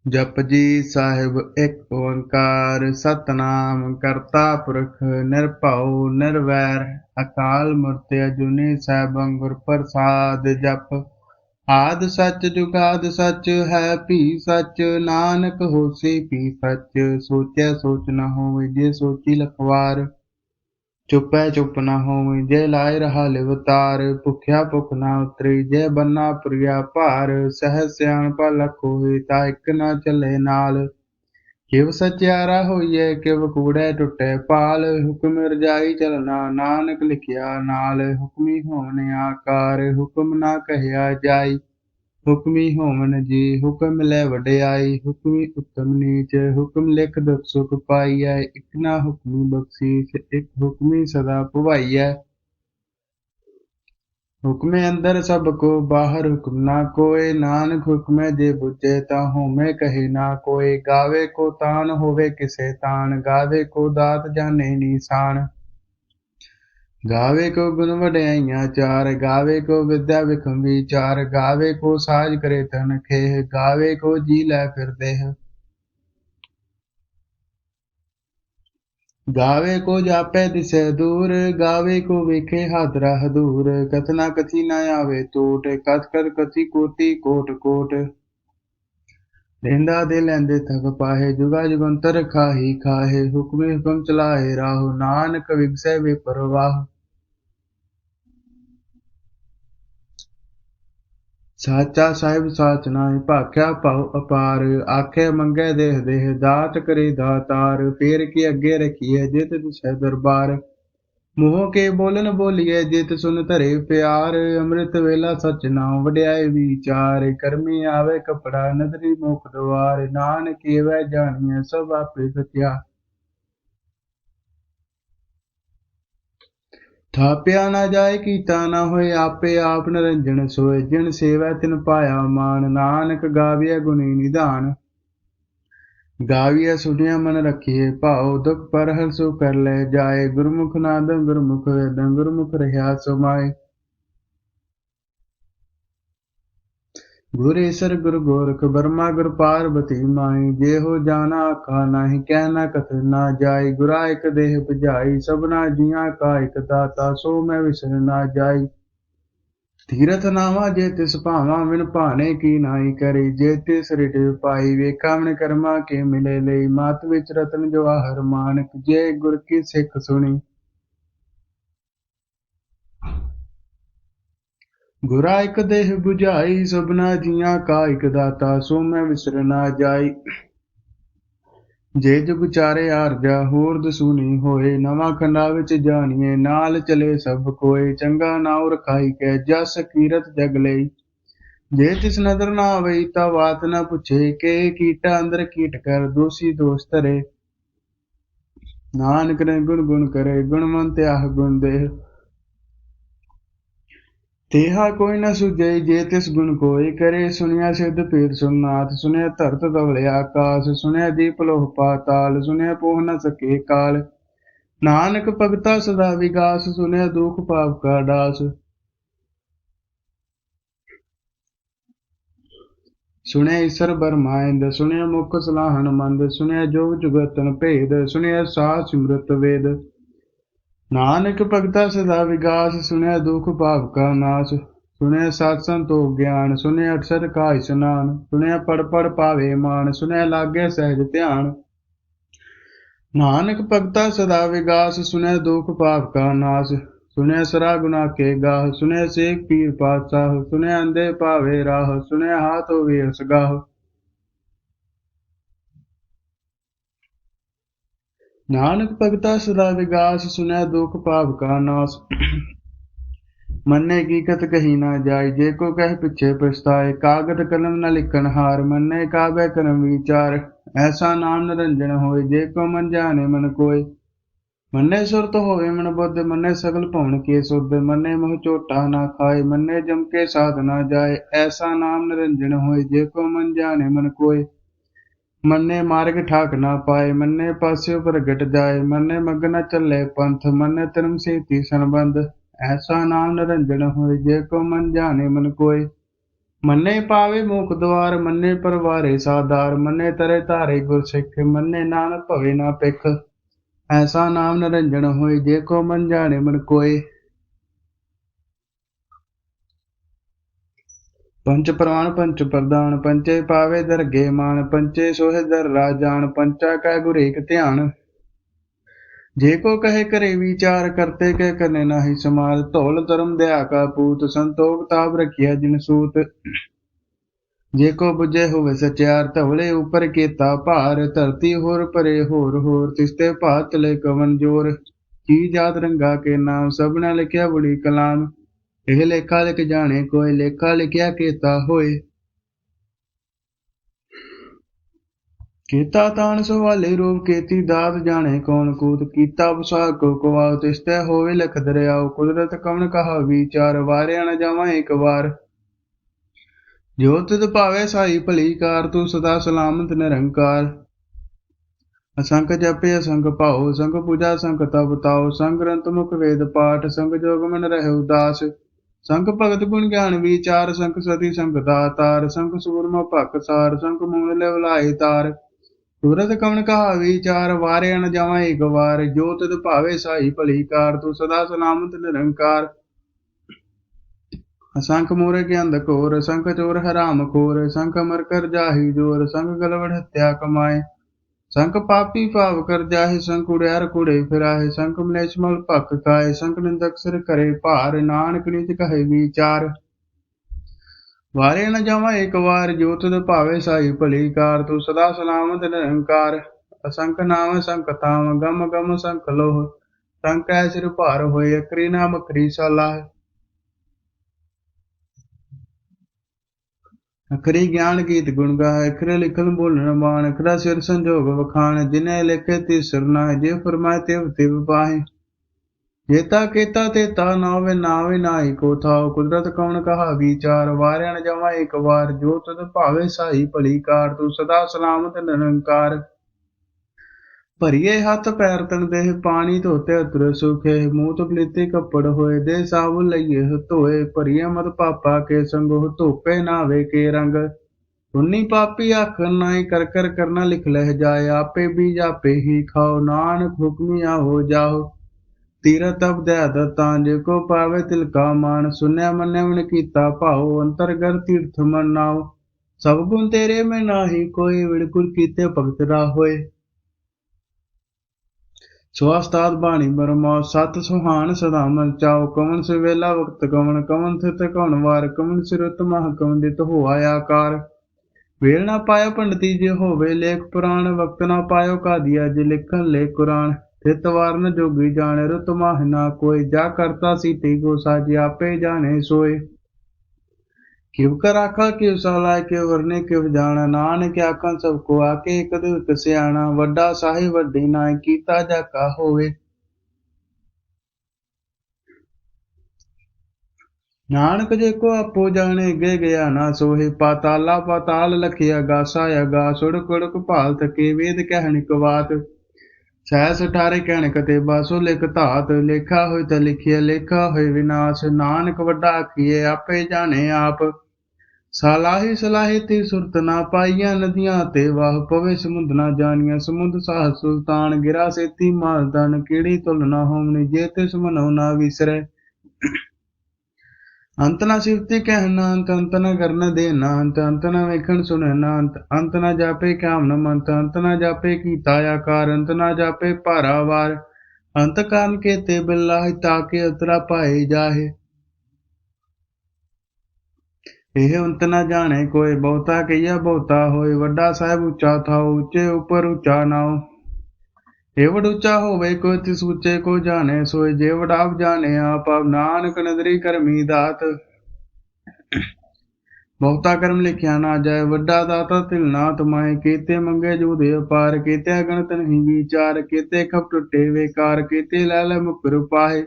ਜਪ ਜੀ ਸਾਹਿਬ ਇੱਕ ਓੰਕਾਰ ਸਤਨਾਮ ਕਰਤਾ ਪੁਰਖ ਨਿਰਭਉ ਨਿਰਵੈਰ ਅਕਾਲ ਮੂਰਤ ਅਜੂਨੀ ਸੈਭੰ ਗੁਰ ਪ੍ਰਸਾਦ ਜਪ ਆਦਿ ਸੱਚ ਜੁਗਾਦ ਸੱਚ ਹੈ ਭੀ ਸੱਚ ਨਾਨਕ ਹੋਸੀ ਭੀ ਸੱਚ ਸੋਚਿਆ ਸੋਚ ਨ ਹੋਵੇ ਜੇ ਸੋਚੀ ਲਖਵਾਰ ਚੁੱਪੈ ਚੁੱਪ ਨ ਹੋਵੇ ਜੇ ਲਾਇ ਰਹਾ ਲਿਵਤਾਰ ਭੁਖਿਆ ਭੁਖ ਨਾ ਉਤਰੀ ਜੇ ਬੰਨਾ ਪੁਰੀਆ ਭਾਰ ਸਹਿ ਸਿਆਣਪਾ ਲਖ ਹੋਏ ਤਾ ਇੱਕ ਨਾ ਚੱਲੇ ਨਾਲ ਕਿਵ ਸਚਿਆਰਾ ਹੋਈਐ ਕਿਵ ਕੂੜੈ ਟੁੱਟੈ ਪਾਲ ਹੁਕਮ ਰਜਾਈ ਚਲਣਾ ਨਾਨਕ ਲਿਖਿਆ ਨਾਲ ਹੁਕਮੀ ਹੋਵਨ ਆਕਾਰ ਹੁਕਮ ਨਾ ਕਹਿਆ ਜਾਈ ਹੁਕਮੀ ਹੋਵਨ ਜੀ ਹੁਕਮ ਲੈ ਵਡਿਆਈ ਹੁਕਮੀ ਉਤਮ ਨੀਚ ਹੁਕਮ ਲਿਖ ਦੁਖ ਸੁਖ ਪਾਈਐ ਇਕ ਨਾ ਹੁਕਮੀ ਬਖਸ਼ੀਸ਼ ਇਕ ਹੁਕਮੀ ਸਦਾ ਭਵਾਈਐ ਹੁਕਮੇ ਅੰਦਰ ਸਭ ਕੋ ਬਾਹਰ ਹੁਕਮ ਨਾ ਕੋਏ ਨਾਨਕ ਹੁਕਮੇ ਜੇ ਬੁਝੇ ਤਾਂ ਹੋਮੇ ਕਹੇ ਨਾ ਕੋਏ ਗਾਵੇ ਕੋ ਤਾਨ ਹੋਵੇ ਕਿਸੇ ਤਾਨ ਗਾਵੇ ਕੋ ਦਾਤ ਜਾਣੇ ਨੀਸਾਨ ਗਾਵੇ ਕੋ ਗੁਣ ਵਡਿਆਈਆਂ ਚਾਰ ਗਾਵੇ ਕੋ ਵਿਦਿਆ ਵਿਖਮ ਵਿਚਾਰ ਗਾਵੇ ਕੋ ਸਾਜ ਕਰੇ ਤਨ ਖੇਹ ਗਾਵੇ ਕੋ ਜੀ ਲੈ ਫਿਰ ਦੇਹ ਗਾਵੇ ਕੋ ਜਾਪੈ ਦਿਸੈ ਦੂਰ ਗਾਵੇ ਕੋ ਵੇਖੇ ਹਾਦਰਾ ਹਦੂਰ ਕਥਨਾ ਕਥੀ ਨਾ ਆਵੇ ਟੂਟ ਕਥ ਕਥ ਕਥੀ ਕੋਟੀ ਕੋਟ ਕੋਟ ਲੈਂਦਾ ਦੇ ਲੈਂਦੇ ਥਕ ਪਾਹੇ ਜੁਗਾ ਜੁਗੰਤਰ ਖਾਹੀ ਖਾਹੇ ਹੁਕਮੇ ਹੁਕਮ ਚਲਾਏ ਰਾਹੋ ਨਾਨਕ ਵਿਗਸੈ ਵੇ ਪਰਵਾਹ ਸਾਚਾ ਸਾਹਿਬ ਸਾਚ ਨਾਹਿ ਭਾਖਿਆ ਭਉ ਅਪਾਰ ਆਖੇ ਮੰਗੇ ਦੇਹ ਦੇਹ ਦਾਤ ਕਰੇ ਦਾਤਾਰ ਫੇਰ ਕੀ ਅੱਗੇ ਰਖੀਐ ਜਿਤ ਤਿਸੈ ਦਰਬਾਰ ਮੂੰਹ ਕੇ ਬੋਲਨ ਬੋਲੀਐ ਜਿਤ ਸੁਨ ਧਰੇ ਪਿਆਰ ਅੰਮ੍ਰਿਤ ਵੇਲਾ ਸਚ ਨਾਮ ਵਡਿਆਈ ਵਿਚਾਰ ਕਰਮੀ ਆਵੇ ਕਪੜਾ ਨਦਰੀ ਮੁਖ ਦੁਆਰ ਨਾਨਕ ਏਵੈ ਜਾਣੀਐ ਸਭ ਆਪੇ ਸਚਿਆ ਥਾਪਿਆ ਨਾ ਜਾਏ ਕੀਤਾ ਨਾ ਹੋਏ ਆਪੇ ਆਪ ਨਿਰੰਜਨ ਸੋਏ ਜਿਨ ਸੇਵੈ ਤਿਨ ਪਾਇਆ ਮਾਨ ਨਾਨਕ ਗਾਵੀਐ ਗੁਣੀ ਨਿਧਾਨ ਗਾਵੀਐ ਸੁਣਿਆ ਮਨ ਰਖੀਏ ਭਾਉ ਦੁਖ ਪਰ ਹਰ ਸੋ ਕਰ ਲੈ ਜਾਏ ਗੁਰਮੁਖ ਨਾਦੰ ਗੁਰਮੁਖ ਵੇਦੰ ਗੁਰਮੁਖ ਰਹਾ ਸਮਾਏ ਗੁਰ ਈਸਰ ਗੁਰ ਗੋਰਖ ਬਰਮਾ ਗੁਰ ਪਾਰਬਤੀ ਮਾਈ ਜਿਹੋ ਜਾਣਾ ਆਖਾ ਨਾਹੀ ਕਹਿਣਾ ਕਥ ਨਾ ਜਾਈ ਗੁਰਾ ਇਕ ਦੇਹ 부ਝਾਈ ਸਭਨਾ ਜੀਆਂ ਕਾ ਇਕ ਦਾਤਾ ਸੋ ਮੈਂ ਵਿਸਰ ਨਾ ਜਾਈ ਤੀਰਥ ਨਾਵਾ ਜੇ ਤਿਸ ਭਾਵਾਂ ਵਿਨ ਭਾਣੇ ਕੀ ਨਾਈ ਕਰੀ ਜੇ ਤਿਸ ਰਿਟ ਪਾਈ ਵੇਖਾ ਮਨ ਕਰਮਾ ਕੇ ਮਿਲੇ ਲਈ ਮਾਤ ਵਿੱਚ ਰਤਨ ਜਵਾਹਰ ਮਾਨਕ ਜੇ ਗੁਰ ਕੀ ਸਿੱਖ ਸੁਣੀ ਗੁਰਾ ਇਕ ਦੇਹ 부ਝਾਈ ਸਭਨਾ ਜੀਆਂ ਕਾ ਇਕ ਦਾਤਾ ਸੋ ਮੈਂ ਵਿਸਰ ਨਾ ਜਾਈ ਜੇ ਜੁਗ ਚਾਰੇ ਆਰਜਾ ਹੋਰ ਦਸੂਨੀ ਹੋਏ ਨਵਾਂ ਖੰਡਾ ਵਿੱਚ ਜਾਣੀਏ ਨਾਲ ਚਲੇ ਸਭ ਕੋਏ ਚੰਗਾ ਨਾਉ ਰਖਾਈ ਕੈ ਜਸ ਕੀਰਤ ਜਗ ਲਈ ਜੇ ਤਿਸ ਨਦਰ ਨਾ ਆਵਈ ਤਾਂ ਬਾਤ ਨਾ ਪੁੱਛੇ ਕਿ ਕੀਟਾ ਅੰਦਰ ਕੀਟ ਕਰ ਦੋਸੀ ਦੋਸ ਧਰੇ ਨਾਨਕ ਨੇ ਗੁਣ ਗੁਣ ਕਰੇ ਗੁਣਵੰਤ ਆਹ ਗੁਣ ਦੇਹ ਤੇਹਾ ਕੋਈ ਨ ਸੁਝਈ ਜੇ ਤਿਸ ਗੁਣ ਕੋਈ ਕਰੇ ਸੁਣਿਆ ਸਿੱਧ ਪੀਰ ਸੁਨਾਥ ਸੁਣਿਆ ਧਰਤ ਧਵਲੇ ਆਕਾਸ ਸੁਣਿਆ ਦੀਪ ਲੋਹ ਪਾਤਾਲ ਸੁਣਿਆ ਪੋਹ ਨ ਸਕੇ ਕਾਲ ਨਾਨਕ ਭਗਤਾ ਸਦਾ ਵਿਗਾਸ ਸੁਣਿਆ ਦੁਖ ਪਾਪ ਕਾ ਡਾਸ ਸੁਣਿਆ ਈਸਰ ਬਰਮਾਇੰਦ ਸੁਣਿਆ ਮੁਖ ਸਲਾਹਣ ਮੰਦ ਸੁਣਿਆ ਜੋਗ ਜੁਗਤਨ ਭੇਦ ਸੁਣਿਆ ਸਾਹ ਸਿਮਰਤ ਵੇਦ ਨਾਨਕ ਭਗਤਾ ਸਦਾ ਵਿਗਾਸ ਸੁਣਿਆ ਦੁਖ ਪਾਪ ਕਾ ਨਾਸ ਸੁਣਿਆ ਸਤ ਸੰਤੋਖ ਗਿਆਨ ਸੁਣਿਆ ਅਕਸਰ ਕਾ ਇਸਨਾਨ ਸੁਣਿਆ ਪੜ ਪੜ ਪਾਵੇ ਮਾਨ ਸੁਣਿਆ ਲਾਗੇ ਸਹਿਜ ਧਿਆਨ ਨਾਨਕ ਭਗਤਾ ਸਦਾ ਵਿਗਾਸ ਸੁਣਿਆ ਦੁਖ ਪਾਪ ਕਾ ਨਾਸ ਸੁਣਿਆ ਸਰਾ ਗੁਨਾ ਕੇ ਗਾਹ ਸੁਣਿਆ ਸੇਖ ਪੀਰ ਪਾਤਸ਼ਾਹ ਸੁਣਿਆ ਅੰਧੇ ਭਾਵੇ ਰਾਹ ਸੁਣਿਆ ਹਾਥ ਹੋਵੇ ਅਸਗਾਹ ਨਾਨਕ ਭਗਤਾ ਸਦਾ ਵਿਗਾਸ ਸੁਣਿਆ ਦੁਖ ਪਾਪ ਕਾ ਨਾਸ ਮੰਨੇ ਕੀ ਕਤ ਕਹੀ ਨਾ ਜਾਏ ਜੇ ਕੋ ਕਹਿ ਪਿੱਛੇ ਪਛਤਾਏ ਕਾਗਦ ਕਲਮ ਨ ਲਿਖਣ ਹਾਰ ਮੰਨੇ ਕਾਬੈ ਕਰਮ ਵਿਚਾਰ ਐਸਾ ਨਾਮ ਨਿਰੰਜਨ ਹੋਏ ਜੇ ਕੋ ਮਨ ਜਾਣੇ ਮਨ ਕੋਏ ਮੰਨੇ ਸੁਰਤ ਹੋਵੇ ਮਨ ਬੁੱਧ ਮੰਨੇ ਸਗਲ ਭਵਨ ਕੇ ਸੁਧ ਮੰਨੇ ਮੋਹ ਝੋਟਾ ਨਾ ਖਾਏ ਮੰਨੇ ਜਮ ਕੇ ਸਾਧ ਨਾ ਜਾਏ ਐਸਾ ਨਾਮ ਨਿਰੰਜਨ ਹੋਏ ਜੇ ਕੋ ਮਨ ਜਾਣੇ ਮਨ ਕੋਏ ਮੰਨੇ ਮਾਰਗ ਠਾਕ ਨਾ ਪਾਏ ਮੰਨੇ ਪਾਸਿਓ ਪ੍ਰਗਟ ਜਾਏ ਮੰਨੇ ਮਗ ਨ ਚੱਲੇ ਪੰਥ ਮੰਨੇ ਧਰਮ ਸੇਤੀ ਸੰਬੰਧ ਐਸਾ ਨਾਮ ਨਿਰੰਜਨ ਹੋਏ ਜੇ ਕੋ ਮਨ ਜਾਣੇ ਮਨ ਕੋਏ ਮੰਨੇ ਪਾਵੇ ਮੋਖ ਦਵਾਰ, ਮੰਨੇ ਪਰਵਾਰੇ ਸਾਧਾਰ, ਮੰਨੇ ਤਰੇ ਧਾਰੇ ਗੁਰ ਸਿੱਖ, ਮੰਨੇ ਨਾਨਕ ਭਵੇ ਨਾ ਪਿਖ। ਐਸਾ ਨਾਮ ਨਿਰੰਜਨ ਹੋਏ, ਜੇ ਕੋ ਮਨ ਜਾਣੇ ਮਨ ਕੋਏ। पंच प्रमाण पंच प्रधान, पंचे पावे दरगे मान, पंचे सोहे दर राजान, पंचा कै गुर एक ध्यान। जे को कहे करे विचार, करते कह करने नाही समार, धौल धर्म दया का पूत, संतोख ताप रखिया जिन सूत। जे को बुझे होवे सचार, धवले ऊपर केता भार, धरती होर परे होर होर, तिसते भात तले कवन जोर। की जात रंगा के नाम, सबना लिखिया बड़ी कलाम, ਇਹ ਲੇਖਾ ਲਿਖ ਜਾਣੇ ਕੋਇ, ਲੇਖਾ ਲਿਖਿਆ ਕੀਤਾ ਹੋਏ। ਕੀਤਾ ਤਾਣ ਸਵਾਲੇ ਰੂਪ, ਕੀਤੀ ਦਾਤ ਜਾਣੇ ਕੌਣ ਕੂਤ, ਕੀਤਾ ਵਿਸਾਖ ਕੋ ਕਵਾਉ, ਤਿਸ ਤੈ ਹੋਵੇ ਲਖ ਦਰਿਆਉ। ਕੁਦਰਤ ਕਵਣ ਕਹਾ ਵਿਚਾਰ, ਵਾਰਿਆ ਨ ਜਾਵਾਂ ਇੱਕ ਵਾਰ। ਜੋ ਤਿਤ ਭਾਵੇ ਸਾਈ ਭਲੀ ਕਾਰ, ਤੂੰ ਸਦਾ ਸਲਾਮਤ ਨਿਰੰਕਾਰ। असंख जपे असंख पाओ, संख पूजा संख तप ताओ, संग ग्रंथ मुख वेद पाठ, संग जोग मन रहे उदास। संख भगत गुण ज्ञान विचार, संख सती संख दातार, संख सूरमा भक सार, संख मूल लेवलाए तार। सूरत कवण कहा विचार, वारे न जावा एक बार। जो तित भावे साई भली कार, तू सदा सलामत निरंकार। असंख मूरे के अंधकोर, संख चोर हराम खोर, संख अमर कर जाहि जोर, संख गलवड़ हत्या कमाए। संख पापी भाव कर जाहि, संख उड़ियार कूड़े फिराहे, संख मलेश मल भख खाए, संख निंदक सिर करे भार, नानक निज कहे विचार। वारे न जावा एक बार, जो तित भावे साई भली कार, तू सदा सलामत निरंकार। असंख नाम संख ताम, गम गम संख लोह, संख ऐ सिर भार होए, अकरी नाम अकरी सलाह। अखरी ज्ञान गीत गुण गाए, अखरे लिखन बोलन बाण, अखरा सिर संजोग वखाण, जिन्हें लिखे तिस नाहि, जे फरमाए तिव तिव पाहि। जेता केता तेता नावे, नावे नाहि को थाओ, कुदरत कवण कहा विचार, वारे न जावा एक बार। जो तित भावे साई भली कार, तू सदा सलामत निरंकार। भरिए हथ पैर तन देह, पानी धोते अतुर सुखे, मूत पलीते कपड़ होए, दे साबुन लइए धोए। भरिए मत पापा के संगो, धोपे नावे के रंग। पुन्नी पापी आखन नाई, कर कर करना लिख लह जाए, आपे बीज आपे ही खाओ, नानक हुक्मिया हो जाओ। तीरथ अब दया दत्तां, जेको पावे तिलका मान, सुनया मन्या मन कीता भाओ, अंतरगर तीर्थ मन नाओ। सब गुण तेरे में नाही कोई, विड़कुल कीते भगत राहोए। स्वास्ताद बाणी बरमाओ, सत सुहान सदा मन चाओ, कवन से वेला वक्त कवन, कवन थित कवन वार, कवन सिरुत मह कवन दित होआ आकार। वेल ना पायो पंडिती जे होवे, लेख पुराण वक्त ना पायो कादिया, जे लिखन ले कुरान। थित वार न जोगी जाने, रुत माह ना कोय, जा करता सीते को साजे, आपे जाने सोए। किव कर आखा किव सलाह, किव वरने किव जाना, नानक आखन सबको आके, एक दुख सियाणा। वड्डा साहिब वड्डी नाय, कीता जाका होवे। नानक जे को आपो जाने, गे गया ना सोहे। पाताला पाताल लखिया गासा अगास, उड़क उड़क भाल थके, वेद कहनिक बात। सहस अठारे कहनिक ते बासो लिख धात, लेखा होय त लिखिया लेखा होय विनाश। नानक वड्डा आखिए, आपे जाने आप। सलाही सलाही ती सुरत ना पाइया, नदियां ते वाह पवे समुंद ना जानिया। समुंद साह सुल्तान, गिरा सेती मालदन, कीड़ी तुल ना होमनी, जे तिस मनो ना विसरे। अंत ना सिफती कहना अंत, अंत न करन देना अंत, अंत न वेखन सुनना अंत, अंत न जापे काम न मंत, अंत न जापे कीता आकार, अंत न जापे पारावार। अंत कान के ते बिल्ला, ताके उतरा पाए जाहे। ਇਹ ਅੰਤ ਨਾ ਜਾਣੇ ਕੋਇ, ਬਹੁਤਾ ਕਹੀਆ ਬਹੁਤਾ ਹੋਏ। ਵੱਡਾ ਸਾਹਿਬ ਉੱਚਾ ਥਾਉ, ਉੱਚੇ ਉੱਪਰ ਉੱਚਾ ਨਾਉ। ਏਵੜ ਉੱਚਾ ਹੋਵੇ ਕੋਈ, ਤਿਸ ਉੱਚੇ ਕੋ ਜਾਣੇ ਸੋਏ। ਜੇ ਵਡਾਪ ਜਾਣੇ ਆਪ, ਨਾਨਕ ਨਦਰੀ ਕਰਮੀ ਦਾਤ। ਬਹੁਤਾ ਕਰਮ ਲਿਖਿਆ ਨਾ ਜਾਏ, ਵੱਡਾ ਦਾਤਾ ਤਿਲ ਨਾ ਤਮਾਏ। ਕੀਤੇ ਮੰਗੇ ਜੂਦੇ ਅਪਾਰ, ਕੀਤੇ ਅਗਣਤ ਨਹੀਂ ਵਿਚਾਰ। ਕੀਤੇ ਖਪ ਟੁੱਟੇ ਵੇਕਾਰ, ਕੀਤੇ ਲੈ ਲੈ ਮੁਕਰ ਪਾਏ।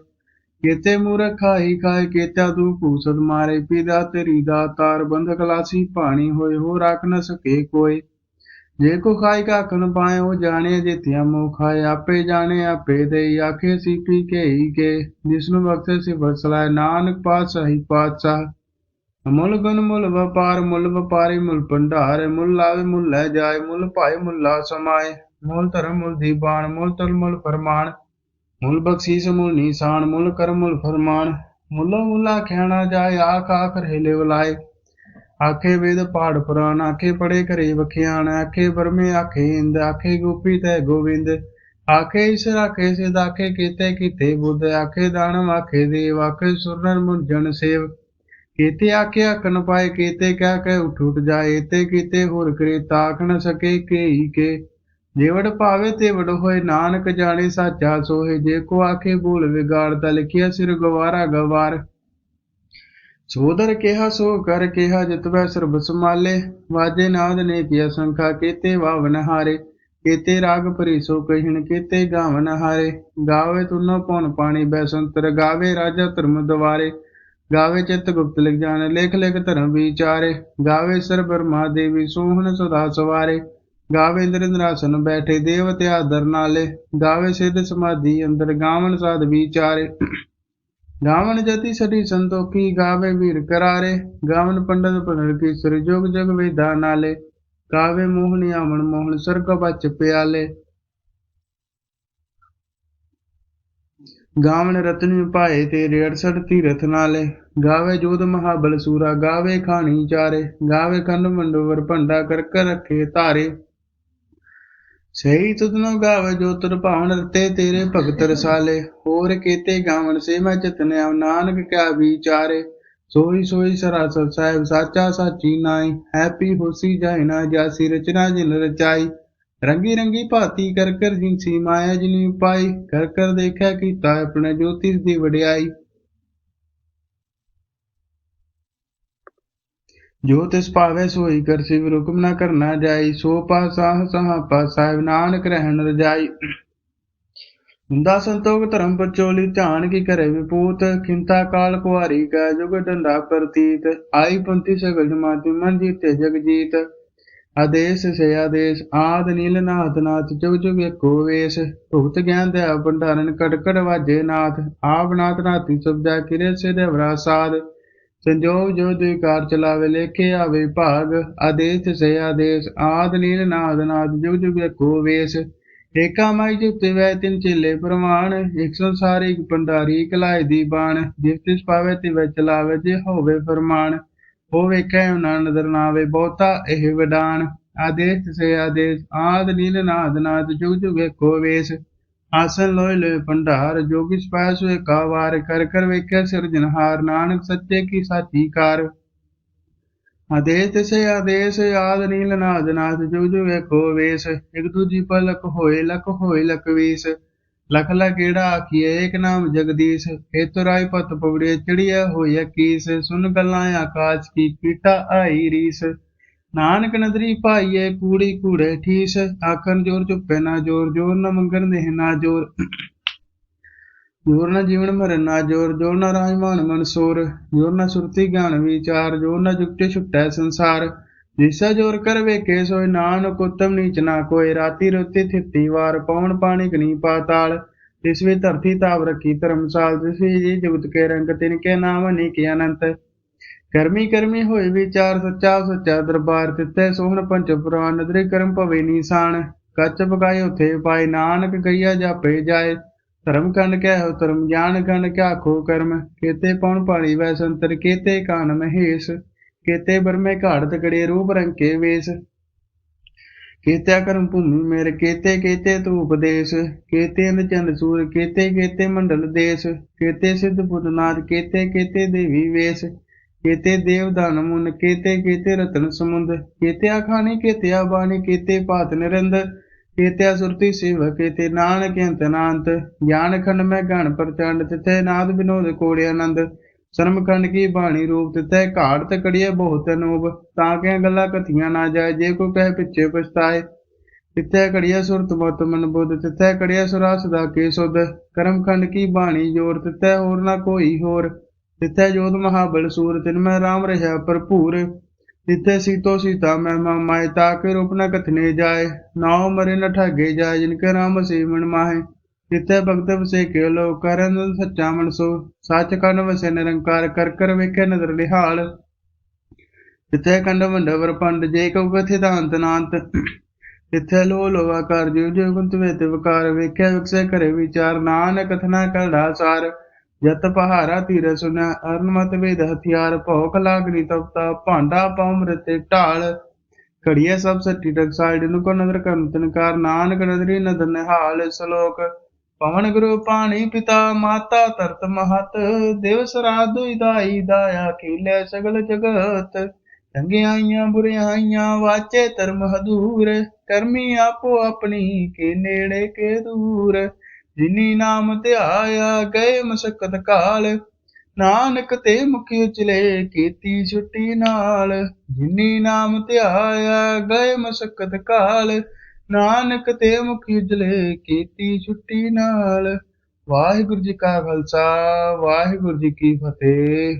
केते मूर्ख खाही खाए, केत्या तू पूसत मारे। पीदा तेरी दातार, बंध खलासी पानी होए, हो राख न सके कोई। जे को खाई काख न पाए, हो जाने जितिया मोह खाए। आपे जाने आपे दे, आखे सीपी के ही के। जिसनु बख्शे सिफत सलाए, नानक पातशाही पातशाह। ਮੁੱਲ ਗੁਣ ਮੁੱਲ ਵਪਾਰ, ਮੁੱਲ ਵਪਾਰੀ ਮੁੱਲ ਭੰਡਾਰ, ਮੁੱਲ ਲਾਵੇ ਮੁੱਲ ਲੈ ਜਾਏ, ਮੁੱਲ ਭਾਏ ਮੁੱਲ ਲਾ ਸਮਾਏ, ਮੁੱਲ ਧਰਮ ਮੁੱਲ ਦੀਬਾਨ, ਮੁੱਲ ਤਲ ਮੁੱਲ ਫਰਮਾਨ, ਮੁੱਲ ਬਖਸ਼ੀਸ ਮੁੱਲ ਨੀਸਾਨ, ਮੁੱਲ ਕਰਮ ਮੁੱਲ ਫਰਮਾਨ, ਮੁੱਲਾ ਮੁੱਲਾ ਆਖਿਆ ਨਾ ਜਾਏ, ਆਖ ਆਖ ਰੇਲੇ ਵਲਾਏ, ਆਖੇ ਵੇਦ ਪਾੜ ਪੁਰਾਣ, ਆਖੇ ਪੜੇ ਘਰੇ ਵਖਿਆਣ, ਆਖੇ ਬਰਮੇ ਆਖੇ ਇੰਦ, ਆਖੇ ਗੋਪੀ ਤੈ ਗੋਵਿੰਦ, ਆਖੇ ਈਸ਼ਰ ਆਖੇ ਸਿਧ, ਆਖੇ ਕੀਤੇ ਕੀਤੇ ਬੁੱਧ, ਆਖੇ ਦਾਨਵ ਆਖੇ ਦੇਵ, ਆਖੇ ਸੁਰ ਨਰ ਮੁਰਜਨ ਸੇਵ, ਕੀਤੇ ਆਖੇ ਆਖਣ ਪਾਏ, ਕੀਤੇ ਕਹਿ ਕਹਿ ਉੱਠ ਉੱਠ ਜਾਏ, ਤੇ ਕੀਤੇ ਹੋਰ ਕਰੇ ਤਾਕ ਨ ਸਕੇ ਕੇਈ ਕੇ, जेवड़ पावे तेवड़ होए, नानक जाने साचा सोहे, जे को आखे बोल विगाड़ता, लिखिया सिर गवारा गवार, सोदर केहा सो कर केहा, जितवै सर्ब समाले, वाजे नाद ने किया संखा, केते वावन हारे, केते राग परी सो कहिन, केते गावन हारे, गावे तुनो पौन पानी बैसंतर, गावे राजा धर्म द्वारे, गावे चित्त गुप्त लिख जान, लेख लिख धर्म विचारे, गावे सर ब्रह्मा देवी सोहन सदा सवारे, गावे इंद्र इंद्रासन बैठे, देवते आदर नाले, गावे सिद्ध समाधि अंदर, गावन साध विचारे, गावन जति सटी संतोखी, गावे वीर करारे, गावन पंडित पुनर किसर, जोग जग वेदा नाले, गावे मोहन आमन मोहन, स्वर्ग बच प्याले, गावन रत्न पाए तेरे 68 तीरथ नाले, गावे जोध महाबल सूरा, गावे खानी चारे, गावे खंड मंडोवर भंडा, कर कर रखे तारे, सही तुदनो गावे जो तुर भावन, रते तेरे भगत रसाले, होर केते गावन से मैं चितने, नानक क्या विचारे, सोई सोई सरासर साहिब, साचा साची नाई, हैप्पी होसी जाए ना जासी, रचना जिन रचाई, रंगी रंगी भाती कर कर जिनसी माया जिनी पाई, कर कर देखा कीता अपने ज्योतिष दी वडियाई, जो तिस पावे सोई कर शिव, रुकम न करना जाई, सो पासाह सहा पासाहिब, नानक रहन रजाई, हुंदा संतोख धर्म पचोली, ध्यान की करे विपूत, खिंता काल कुआरी का, जुग डंडा प्रतीत, आई पंथी सगल जमाती, मन जीते जग जीत, आदेश से आदेश, आद नील नाथ नाथ, जुग जुग एको वेश, भुगत ज्ञान दया भंडारन, कट वाजे नाथ, आप नाथ नाथी सब जा, किरे से देवरा साध, संजोग जो द्विकार चलावे, लेखे आवे भाग, आदेश से आदेश, आद नील नाद नाद, जुग जुग एको वेश, एका माई जुते वै तिन चेले प्रमाण, एक संसारी भंडारी कलाए दी बाण, जिस तिस पावे तिवै चलावे, जे होवे फरमान, हो वेखै ना नदर नावे, बहुता एह वडान, आदेश से आदेश, आद नील नाद नाद, जुग जुग एको वेश, आसन लोय लोय भंडार, जोगी सपाय सोए का वार, कर कर वेख्या सिरजनहार, नानक सच्चे की साची कार, आदेश से आदेश, आद नील नाद नाथ, जुग जुग एको वेश, एक दूजी पर लख होए लख वीस, लख लखेड़ा आखिए एक नाम जगदीश, ए तुराई पत पवड़े चिड़िया होया कीस, सुन गल्लां आकाश की कीटा आई रीस, नानक नदरी पाइये कूड़ी कूड़े ठीस, आखन जोर चुप्पे ना जोर, जोर न मंगन देह ना जोर, जोर न जीवन मरण ना जोर, जोर न राजमान मनसूर, जोर न सुरती ज्ञान विचार, जोर न जुगते छुट्टै संसार, जिसा जोर कर वेखे सोय, नानक उत्तम नीच ना कोय, राती रोती थिरती वार, पवन पानी गनी पाताल, तिसवी धरती ताप रखी धर्मसाल, तिसवी जी जुगत के रंग, तिनके नाम अनेक अनंत, करमी करमी होए विचार, सच्चा सच्चा दरबार, तिथे सोहन पंच पुराण, नदरे करम भवे नीसान, कच पकाए उथे पाए, नानक गैया जापे जाए, धर्म खंड क्या हो धर्म, ज्ञान खंड क्या खो कर्म, केते पौन पाणी वै संतर, केते कान महेश, केते बरमे घाड़ तकड़े, रूप रंग के वेश, केत्या कर्म भूमि मेर, केते केते तू उपदेश, केते अंध चंद सूर, केते केते मंडल देश, केते सिद्ध पुत नाथ, केते केते देवी वेश, केते देव दान मुन, केते केते रतन समुंद, केत्या खानी केत्या बाणी, केते पात निरंद, केत्या सुरती शिव, केते नानक अंत नांत, ज्ञान खंड में गण प्रचंड, तिथे नाद विनोद कोड़े आनंद, शर्म खंड की बाणी रूप, तिथे घाट तकड़िए बहुत अनूप, ताके गला कथियां ना जाए, जे को कह पिछे पछताए, तिथे कड़िया सुरत मत मन बुध, तिथे कड़िया सुरा सदा के सुध, कर्म खंड की बाणी जोर, तिथे होर ना कोई होर, तिथे जोध महाबल सूर, तिनमें राम रहा भरपूर, तिथे सीतो सीता महिमा माए, ताके रूप न कथने जाए, नाव मरे न ठागे जाए, जिनके राम से मन माहे, तिथे भगत वसे के लो, करन सच्चा मन सो, सच कन वसे निरंकार, कर कर वेखे नदर निहाल, ਤਿੱਥੈ ਕੰਡ ਮੰਡਵਰ ਪੰਡ ਜੇ ਕਉ ਕਥਿ ਤਾਂਤ ਨਾਂਤ ਤਿੱਥੈ ਲੋ ਲੋਵਾ ਕਰ ਜਿਉ ਜਿਉ ਕੁੰਤ ਵੇਤ ਵਿਕਾਰ ਵੇਖਿਆ ਵਿਕਸੈ ਕਰੇ ਵਿਚਾਰ ਨਾਨਕ ਕਥਨਾ ਕਰੜਾ ਸਾਰ ਜਤ ਪਹਾਰਾ ਧੀਰ ਸੁਨੈ ਅਰਨ ਮਤ ਵੇਦ ਹਥਿਆਰ ਭੌਖ ਲਾਗਣੀ ਤਪਤਾ ਭਾਂਡਾ ਪਾਉ ਮ੍ਰਿਤੇ ਢਾਲ ਘੜੀਏ ਸਭ ਸੱਟੀ ਟਕਸਾਲ ਜਿਨੁ ਕੋ ਨਦਰ ਕਰਨ ਤਨਕਾਰ ਨਾਨਕ ਨਦਰੀ ਨਦਰ ਨਿਹਾਲ ਸ਼ਲੋਕ ਪਵਨ ਗੁਰੂ ਪਾਣੀ ਪਿਤਾ ਮਾਤਾ ਧਰਤ ਮਹਤ ਦੇਵ ਸਰਾਧ ਦੁਇ ਦਾਈ ਦਾਇਆ ਖੇਲੇ ਸਗਲ ਜਗਤ ਚੰਗਿਆਈਆਂ ਬੁਰਿਆਈਆਂ ਵਾਚੇ ਧਰਮ ਹਦੂਰ ਕਰਮੀ ਆਪੋ ਆਪਣੀ ਕੇ ਨੇੜੇ ਕੇ ਦੂਰ ਜਿਨੀ ਨਾਮ ਧਿਆਇਆ ਗਏ ਮਸਕਤ ਕਾਲ ਨਾਨਕ ਤੇ ਮੁਖੀ ਉਚਲੇ ਕੀਤੀ ਛੁੱਟੀ ਨਾਲ ਜਿਨੀ ਨਾਮ ਧਿਆਇਆ ਗਏ ਮਸਕਤ ਕਾਲ ਨਾਨਕ ਤੇ ਮੁਖੀ ਉਜਲੇ ਕੀਤੀ ਛੁੱਟੀ ਨਾਲ ਵਾਹਿਗੁਰੂ ਜੀ ਕਾ ਖਾਲਸਾ ਵਾਹਿਗੁਰੂ ਜੀ ਕੀ ਫਤਿਹ।